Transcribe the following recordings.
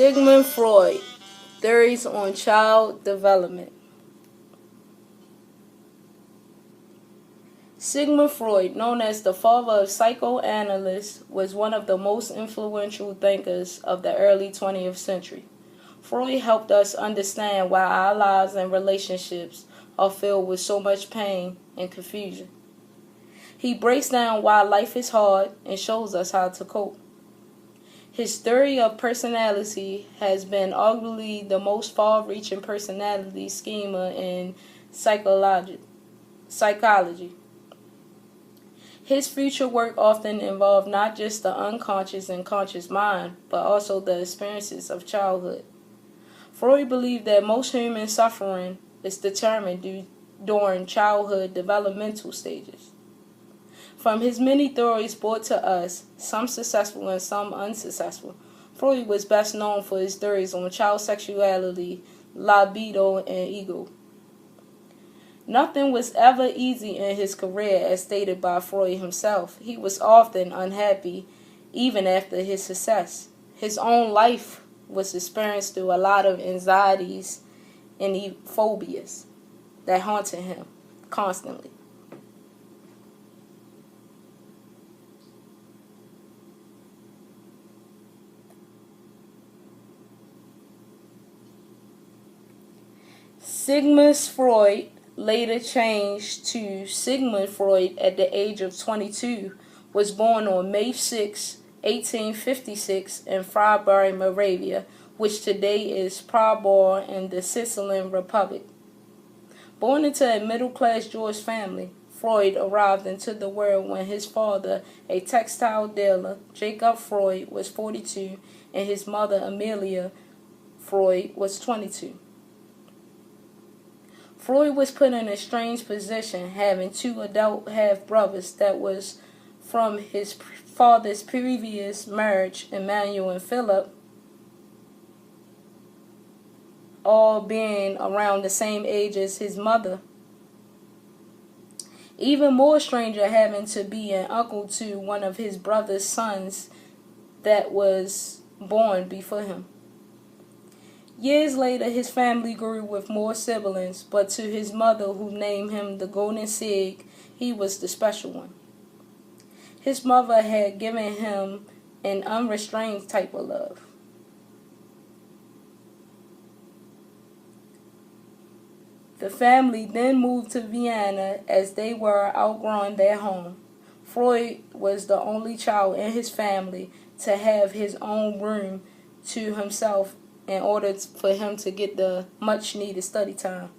Sigmund Freud, Theories on Child Development. Sigmund Freud, known as the father of psychoanalysis, was one of the most influential thinkers of the early 20th century. Freud helped us understand why our lives and relationships are filled with so much pain and confusion. He breaks down why life is hard and shows us how to cope. His theory of personality has been arguably the most far-reaching personality schema in psychology. His future work often involved not just the unconscious and conscious mind, but also the experiences of childhood. Freud believed that most human suffering is determined during childhood developmental stages. From his many theories brought to us, some successful and some unsuccessful, Freud was best known for his theories on child sexuality, libido, and ego. Nothing was ever easy in his career, as stated by Freud himself. He was often unhappy, even after his success. His own life was experienced through a lot of anxieties and phobias that haunted him constantly. Sigmund Freud, later changed to Sigmund Freud at the age of 22, was born on May 6, 1856 in Freiburg, Moravia, which today is Prabor in the Sicilian Republic. Born into a middle-class Jewish family, Freud arrived into the world when his father, a textile dealer, Jacob Freud, was 42, and his mother, Amelia Freud, was 22. Freud was put in a strange position, having two adult half-brothers that was from his father's previous marriage, Emmanuel and Philip, all being around the same age as his mother. Even more stranger, having to be an uncle to one of his brother's sons that was born before him. Years later, his family grew with more siblings, but to his mother, who named him the Golden Sig, he was the special one. His mother had given him an unrestrained type of love. The family then moved to Vienna as they were outgrowing their home. Freud was the only child in his family to have his own room to himself in order for him to get the much-needed study time.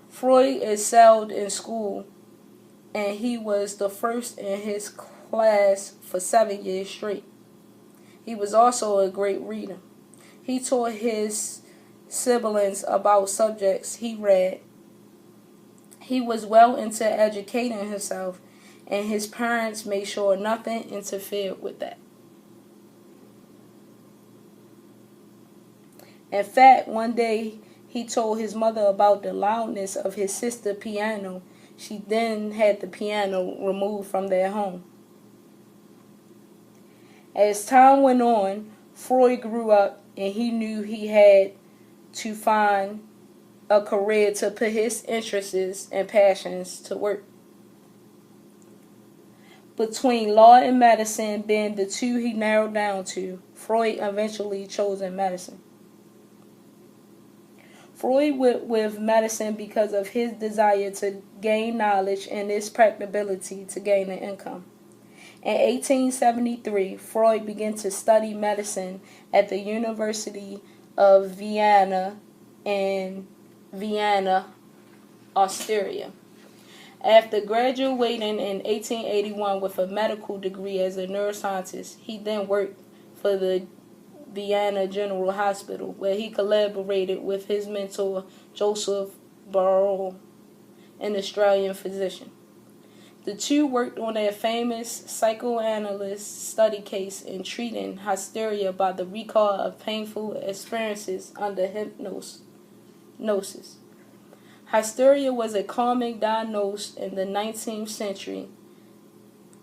Freud excelled in school, and he was the first in his class for 7 years straight. He was also a great reader. He taught his siblings about subjects he read. He was well into educating himself, and his parents made sure nothing interfered with that. In fact, one day he told his mother about the loudness of his sister's piano. She then had the piano removed from their home. As time went on, Freud grew up, and he knew he had to find a career to put his interests and passions to work. Between law and medicine being the two he narrowed down to, Freud eventually chose medicine. Freud went with medicine because of his desire to gain knowledge and his practicability to gain an income. In 1873, Freud began to study medicine at the University of Vienna in Vienna, Austria. After graduating in 1881 with a medical degree as a neuroscientist, he then worked for the Vienna General Hospital, where he collaborated with his mentor, Joseph Barreau, an Australian physician. The two worked on a famous psychoanalyst study case in treating hysteria by the recall of painful experiences under hypnosis. Hysteria was a common diagnosis in the 19th century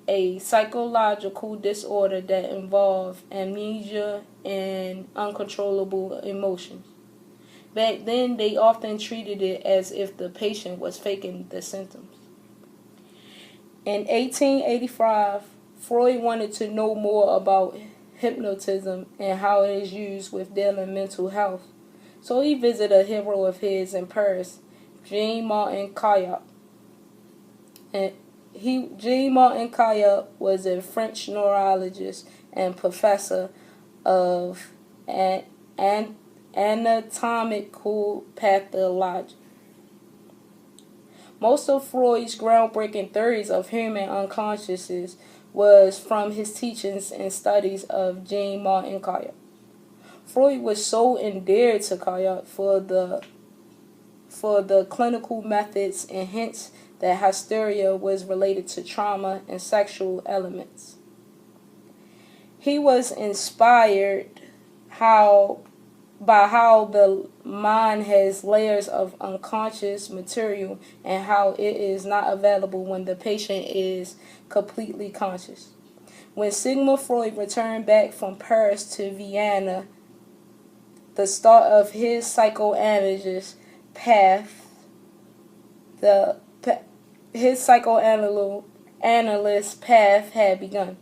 a psychological disorder that involved amnesia and uncontrollable emotions. Back then, they often treated it as if the patient was faking the symptoms. In 1885, Freud wanted to know more about hypnotism and how it is used with dealing mental health. So he visited a hero of his in Paris, Jean-Martin Caillot. And Jean-Martin Caillot was a French neurologist and professor of anatomical pathology. Most of Freud's groundbreaking theories of human unconsciousness was from his teachings and studies of Jean-Martin Caillot. Freud was so endeared to Caillot for the clinical methods and hints that hysteria was related to trauma and sexual elements. He was inspired by how the mind has layers of unconscious material and how it is not available when the patient is completely conscious. When Sigmund Freud returned back from Paris to Vienna, the start of his psychoanalyst path, his psychoanalyst path had begun.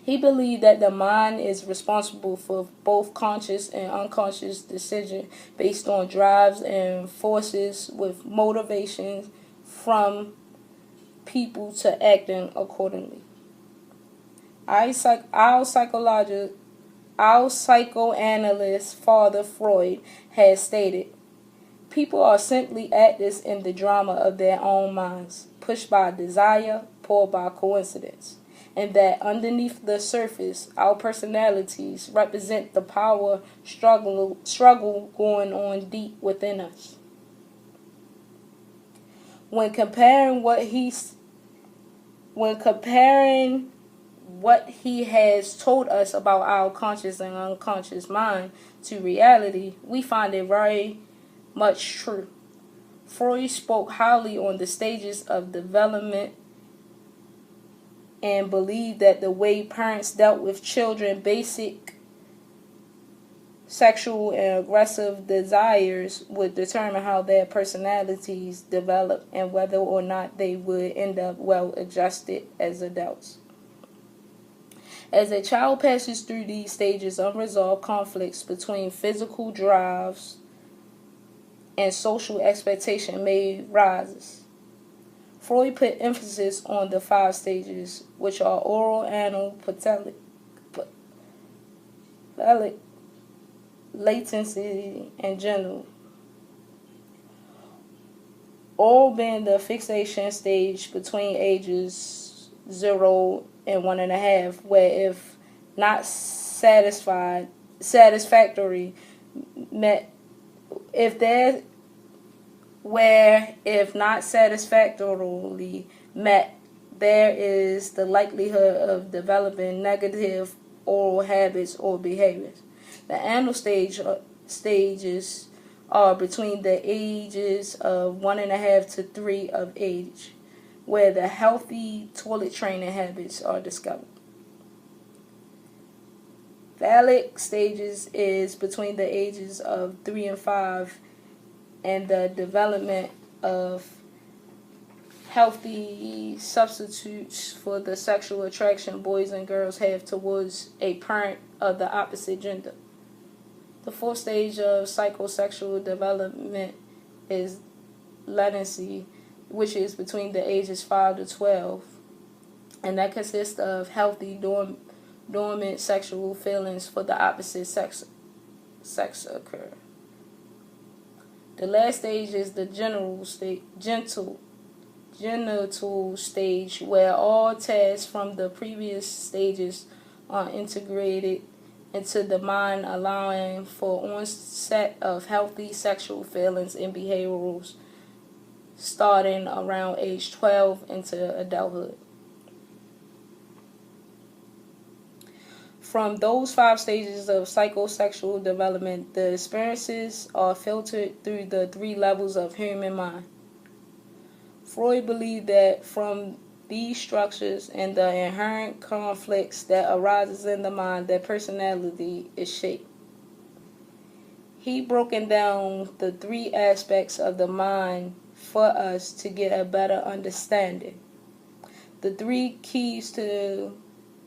He believed that the mind is responsible for both conscious and unconscious decisions based on drives and forces with motivations from people to acting accordingly. Our psychoanalyst Father Freud has stated, people are simply actors in the drama of their own minds, pushed by desire, pulled by coincidence, and that underneath the surface, our personalities represent the power struggle going on deep within us. When comparing what he has told us about our conscious and unconscious mind to reality, we find it very much true. Freud spoke highly on the stages of development and believed that the way parents dealt with children's basic sexual and aggressive desires would determine how their personalities develop and whether or not they would end up well adjusted as adults. As a child passes through these stages, unresolved conflicts between physical drives and social expectation may rise. Freud put emphasis on the 5 stages, which are oral, anal, patelic, latency, and genital. Oral being the fixation stage between ages 0 and 1.5, where if not satisfactory met, if not satisfactorily met, there is the likelihood of developing negative oral habits or behaviors. The anal stages are between the ages of 1.5 to 3 of age, where the healthy toilet training habits are discovered. Phallic stages is between the ages of 3 and 5, and the development of healthy substitutes for the sexual attraction boys and girls have towards a parent of the opposite gender. The 4th stage of psychosexual development is latency, which is between the ages 5 to 12, and that consists of healthy dormant sexual feelings for the opposite sex occur. The last stage is the genital stage, where all tasks from the previous stages are integrated into the mind, allowing for onset of healthy sexual feelings and behaviors starting around age 12 into adulthood. From those 5 stages of psychosexual development, the experiences are filtered through the 3 levels of human mind. Freud believed that from these structures and the inherent conflicts that arises in the mind that personality is shaped. He broken down the three aspects of the mind for us to get a better understanding. The three keys to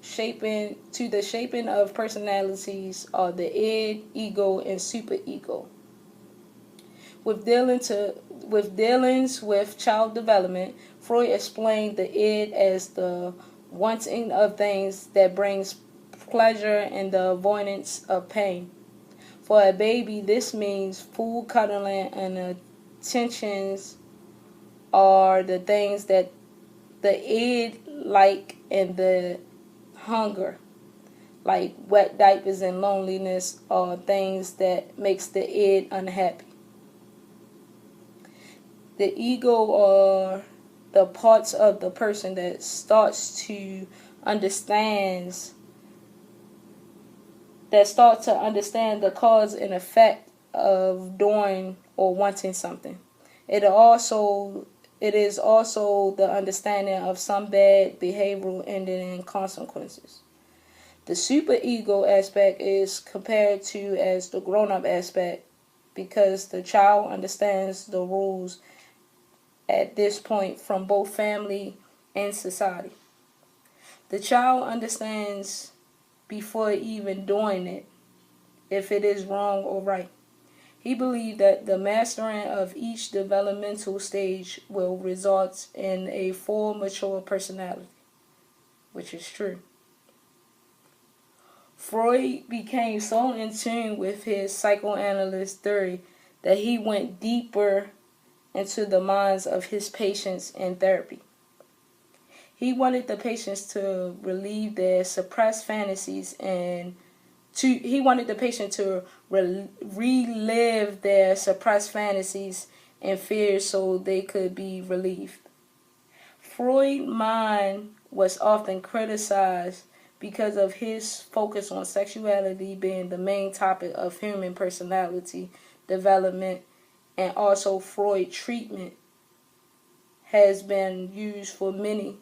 the shaping of personalities are the id, ego, and superego. With dealings with child development, Freud explained the id as the wanting of things that brings pleasure and the avoidance of pain. For a baby, this means food, cuddling, and attentions are the things that the id like, and the hunger, like wet diapers and loneliness, are things that makes the id unhappy. The ego are the parts of the person that starts to understand the cause and effect of doing or wanting something. It is also the understanding of some bad behavioral ending in consequences. The superego aspect is compared to as the grown-up aspect because the child understands the rules at this point from both family and society. The child understands before even doing it if it is wrong or right. He believed that the mastering of each developmental stage will result in a full mature personality, which is true. Freud became so in tune with his psychoanalyst theory that he went deeper into the minds of his patients in therapy. He wanted the patients to relieve their suppressed fantasies and he wanted the patient to relive their suppressed fantasies and fears so they could be relieved. Freud's mind was often criticized because of his focus on sexuality being the main topic of human personality development, and also Freud treatment has been used for many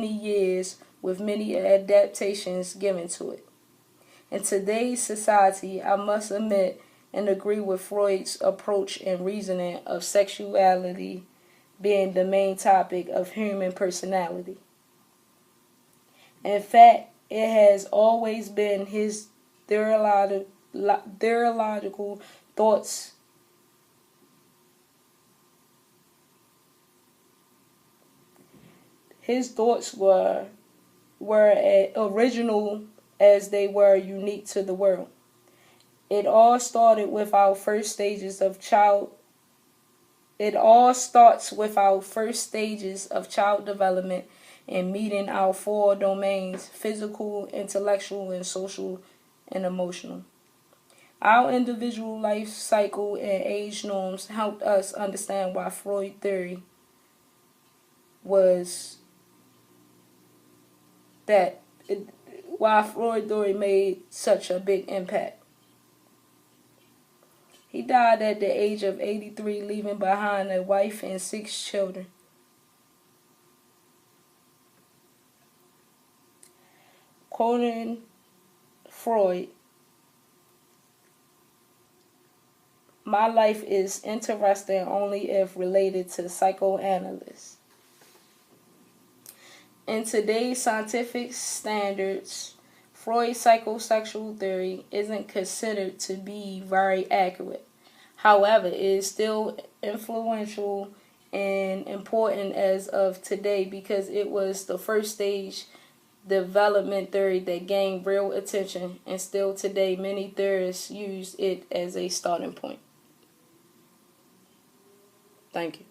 years with many adaptations given to it. In today's society, I must admit and agree with Freud's approach and reasoning of sexuality being the main topic of human personality. In fact, it has always been his theological thoughts. His thoughts were original as they were unique to the world. It all starts with our first stages of child development and meeting our four domains: physical, intellectual, and social and emotional. Our individual life cycle and age norms helped us understand why Freud theory made such a big impact. He died at the age of 83, leaving behind a wife and 6 children. Quoting Freud, "My life is interesting only if related to psychoanalysts." In today's scientific standards, Freud's psychosexual theory isn't considered to be very accurate. However, it is still influential and important as of today because it was the first stage development theory that gained real attention, and still today many theorists use it as a starting point. Thank you.